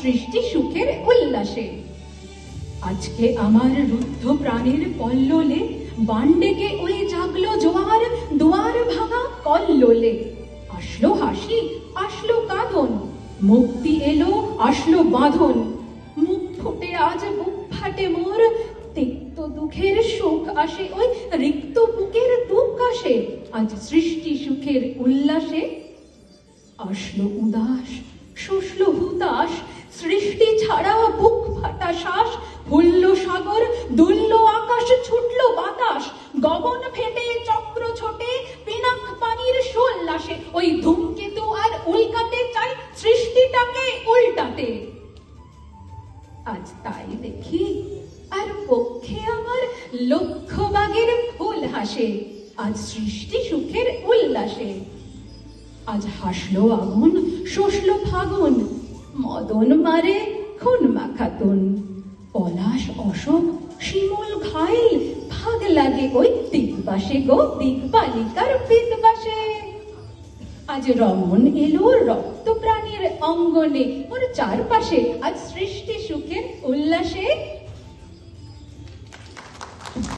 সৃষ্টি সুখের উল্লাসে। আজকে আমার রুদ্ধ প্রাণীর কল্লোলে বান ডেকে ওই জাগলো জোয়ার, দুয়ার ভাঙা কল্লোলে। আসলো হাসি, আসলো কাঁদন, মুক্তি এলো, আসলো বাঁধন। মুখ ফুটে আজ বুক ফাটে মোর, তিক্ত দুঃখের সুখ আসে, ওই রিক্ত বুকের দুঃখ আসে আজ সৃষ্টি সুখের উল্লাসে। আসলো উদাস, শুষলো হুতাশ, সৃষ্টি ছাড়া বুক ফাটা শ্বাস। ফুলল সাগর, দুলল আকাশ, ছুটল বাতাস, গগন ফেটে চক্র ছোটে, পিনাক পানির সোল্লাসে। ওই ধূমকেতু আর উল্কাতে চাই সৃষ্টিটাকে উল্টাতে। আজ তাই দেখি আর পক্ষে আমার লক্ষ বাগের ফুল হাসে আজ সৃষ্টি সুখের উল্লাসে। আজ হাসলো আগুন, শোষলো ফাগুন, মদন মারে খুন মাখাতুন। পলাশ অশোক শিমুল ঘাইল, ভাগ লাগে ওই দিগবাসে গো দিগবালিকার বিদবাসে। আজ রমন এলো রক্ত প্রাণীর অঙ্গনে, ওর চারপাশে আজ সৃষ্টি সুখের উল্লাসে।